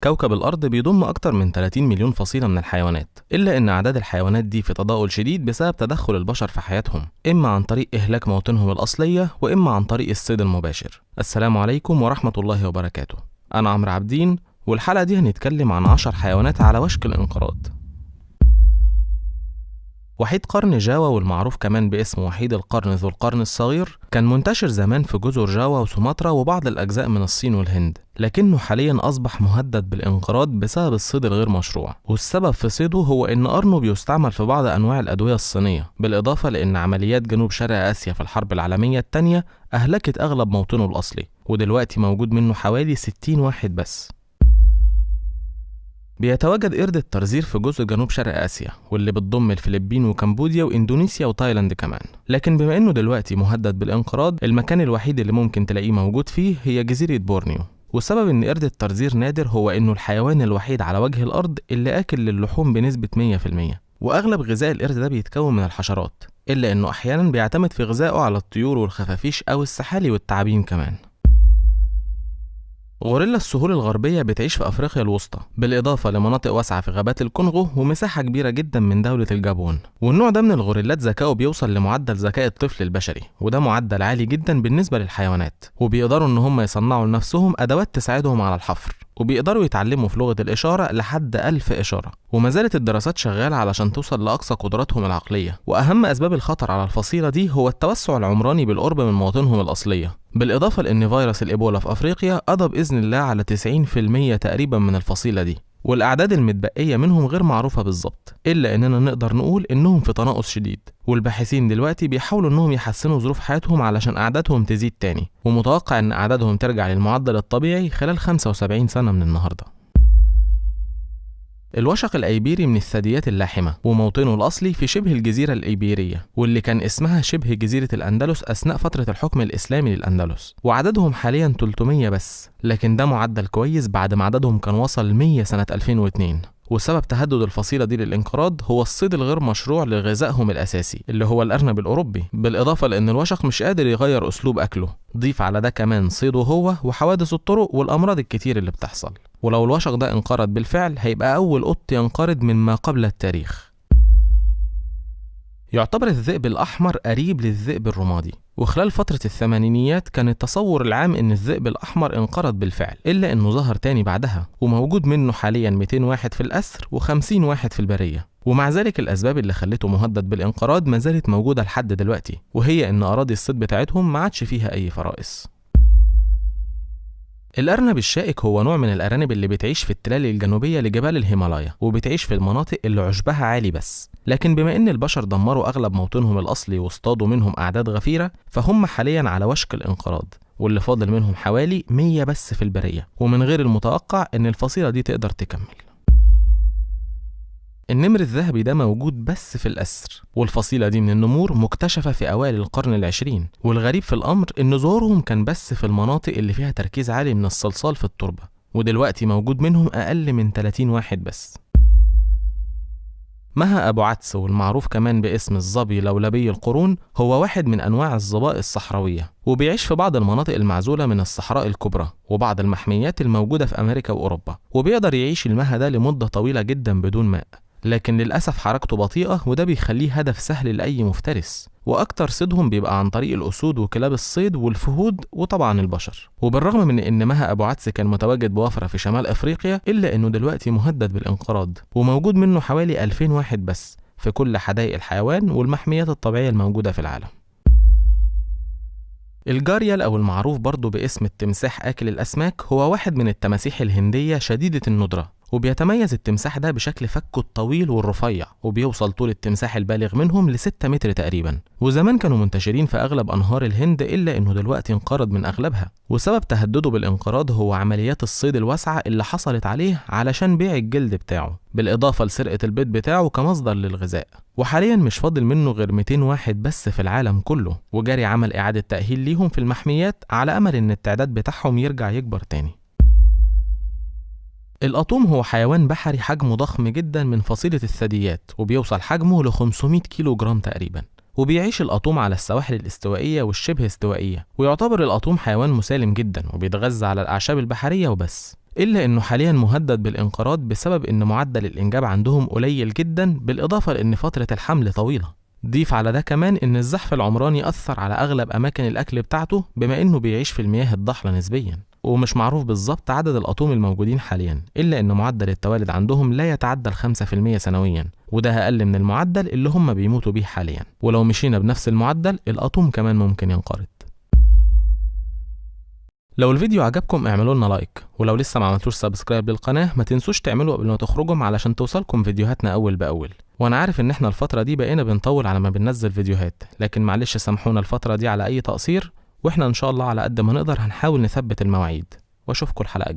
كوكب الأرض بيضم أكتر من 30 مليون فصيلة من الحيوانات، إلا إن أعداد الحيوانات دي في تضاؤل شديد بسبب تدخل البشر في حياتهم، إما عن طريق إهلاك موطنهم الأصلية وإما عن طريق الصيد المباشر. السلام عليكم ورحمة الله وبركاته. أنا عمرو عابدين، والحلقة دي هنتكلم عن 10 حيوانات على وشك الانقراض. وحيد قرن جاوا، والمعروف كمان باسم وحيد القرن ذو القرن الصغير، كان منتشر زمان في جزر جاوا وسومطرة وبعض الأجزاء من الصين والهند، لكنه حاليا أصبح مهدد بالانقراض بسبب الصيد الغير مشروع. والسبب في صيده هو إن قرنه بيستعمل في بعض أنواع الأدوية الصينية، بالإضافة لأن عمليات جنوب شرق آسيا في الحرب العالمية الثانية أهلكت أغلب موطنه الأصلي، ودلوقتي موجود منه حوالي 60 واحد بس. بيتواجد قرد الترزير في جزء جنوب شرق آسيا، واللي بتضم الفلبين وكمبوديا وإندونيسيا وتايلاند كمان. لكن بما إنه دلوقتي مهدد بالانقراض، المكان الوحيد اللي ممكن تلاقيه موجود فيه هي جزيرة بورنيو. والسبب إن قرد الترزير نادر هو إنه الحيوان الوحيد على وجه الأرض اللي آكل للحوم بنسبة 100%، وأغلب غذاء القرد ده بيتكون من الحشرات، إلا إنه أحيانا بيعتمد في غذائه على الطيور والخفافيش أو السحالي والتعابين كمان. غوريلا السهول الغربية بتعيش في أفريقيا الوسطى، بالإضافة لمناطق واسعة في غابات الكونغو ومساحة كبيرة جدا من دولة الجابون. والنوع ده من الغوريلات ذكائه بيوصل لمعدل ذكاء الطفل البشري، وده معدل عالي جدا بالنسبة للحيوانات. وبيقدروا إن هم يصنعوا لنفسهم أدوات تساعدهم على الحفر، وبيقدروا يتعلموا في لغة الإشارة لحد 1000 إشارة. وما زالت الدراسات شغالة علشان توصل لأقصى قدراتهم العقلية. وأهم أسباب الخطر على الفصيلة دي هو التوسع العمراني بالقرب من مواطنهم الأصلية، بالإضافة لأن فيروس الإيبولا في أفريقيا قضى بإذن الله على 90% تقريبا من الفصيلة دي. والأعداد المتبقية منهم غير معروفة بالظبط، إلا إننا نقدر نقول إنهم في تناقص شديد. والباحثين دلوقتي بيحاولوا إنهم يحسنوا ظروف حياتهم علشان أعدادهم تزيد تاني، ومتوقع إن أعدادهم ترجع للمعدل الطبيعي خلال 75 سنة من النهاردة. الوشق الأيبيري من الثدييات اللاحمة، وموطنه الأصلي في شبه الجزيرة الإيبيرية، واللي كان اسمها شبه جزيرة الأندلس أثناء فترة الحكم الإسلامي للأندلس. وعددهم حاليا 300 بس، لكن ده معدل كويس بعد ما عددهم كان وصل 100 سنة 2002. وسبب تهدد الفصيلة دي للانقراض هو الصيد الغير مشروع لغذائهم الأساسي اللي هو الأرنب الأوروبي، بالإضافة لأن الوشق مش قادر يغير أسلوب أكله. ضيف على ده كمان صيده هو وحوادث الطرق والأمراض الكتير اللي بتحصل. ولو الوشق ده انقرض بالفعل هيبقى أول قط ينقرض من ما قبل التاريخ. يعتبر الذئب الأحمر قريب للذئب الرمادي، وخلال فترة الثمانينيات كان التصور العام إن الذئب الأحمر انقرض بالفعل، إلا إنه ظهر تاني بعدها، وموجود منه حاليا 200 واحد في الأسر و50 واحد في البرية. ومع ذلك الأسباب اللي خلته مهدد بالانقراض ما زالت موجودة لحد دلوقتي، وهي إن أراضي الصيد بتاعتهم ما عادش فيها أي فرائس. الأرنب الشائك هو نوع من الأرانب اللي بتعيش في التلال الجنوبية لجبال الهيمالايا، وبتعيش في المناطق اللي عشبها عالي بس. لكن بما إن البشر دمروا أغلب موطنهم الأصلي واصطادوا منهم أعداد غفيرة، فهم حاليا على وشك الانقراض، واللي فاضل منهم حوالي 100 بس في البرية. ومن غير المتوقع إن الفصيلة دي تقدر تكمل. النمر الذهبي ده موجود بس في الأسر، والفصيلة دي من النمور مكتشفة في أوائل القرن العشرين. والغريب في الأمر إن ظهورهم كان بس في المناطق اللي فيها تركيز عالي من الصلصال في التربة، ودلوقتي موجود منهم أقل من 30 واحد بس. مها أبو عدس، والمعروف كمان باسم الظبي لولبي القرون، هو واحد من أنواع الظباء الصحراوية، وبيعيش في بعض المناطق المعزولة من الصحراء الكبرى وبعض المحميات الموجودة في أمريكا وأوروبا. وبيقدر يعيش المها ده لمدة طويلة جدا بدون ماء، لكن للأسف حركته بطيئة، وده بيخليه هدف سهل لأي مفترس. وأكتر صيدهم بيبقى عن طريق الأسود وكلاب الصيد والفهود وطبعا البشر. وبالرغم من إن مها أبو عدس كان متواجد بوفرة في شمال أفريقيا، إلا إنه دلوقتي مهدد بالانقراض، وموجود منه حوالي 2000 واحد بس في كل حدائق الحيوان والمحميات الطبيعية الموجودة في العالم. الجاريال أو المعروف برضو باسم التمساح آكل الأسماك هو واحد من التماسيح الهندية شديدة الندرة، وبيتميز التمساح ده بشكل فكه الطويل والرفيع، وبيوصل طول التمساح البالغ منهم ل6 متر تقريبا. وزمان كانوا منتشرين في أغلب أنهار الهند، إلا إنه دلوقتي انقرض من أغلبها. وسبب تهدده بالانقراض هو عمليات الصيد الواسعة اللي حصلت عليه علشان بيع الجلد بتاعه، بالإضافة لسرقة البيض بتاعه كمصدر للغذاء. وحاليا مش فاضل منه غير 200 واحد بس في العالم كله، وجاري عمل إعادة تأهيل ليهم في المحميات على أمل إن التعداد بتاعهم يرجع يكبر تاني. القطوم هو حيوان بحري حجمه ضخم جدا من فصيلة الثدييات، وبيوصل حجمه ل 500 كيلو جرام تقريبا. وبيعيش القطوم على السواحل الاستوائية والشبه استوائية، ويعتبر القطوم حيوان مسالم جدا وبيتغذى على الأعشاب البحرية وبس. إلا إنه حاليا مهدد بالانقراض بسبب إن معدل الإنجاب عندهم قليل جدا، بالإضافة لإن فترة الحمل طويلة. ضيف على ده كمان إن الزحف العمراني أثر على أغلب أماكن الأكل بتاعته، بما إنه بيعيش في المياه الضحلة نسبيا، ومش معروف بالظبط عدد الأطوم الموجودين حاليا، إلا إن معدل التوالد عندهم لا يتعدى 5% سنويا، وده أقل من المعدل اللي هم بيموتوا بيه حاليا. ولو مشينا بنفس المعدل الأطوم كمان ممكن ينقرض. لو الفيديو عجبكم اعملوا لنا لايك، ولو لسه ما عملتوش سبسكرايب للقناة ما تنسوش تعملوا قبل ما تخرجوا علشان توصلكم فيديوهاتنا أول بأول. وانا عارف ان احنا الفترة دي بقينا بنطول على ما بننزل فيديوهات، لكن معلش سامحونا الفترة دي على اي تقصير، واحنا ان شاء الله على قد ما نقدر هنحاول نثبت المواعيد. واشوفكم الحلقة الجاية.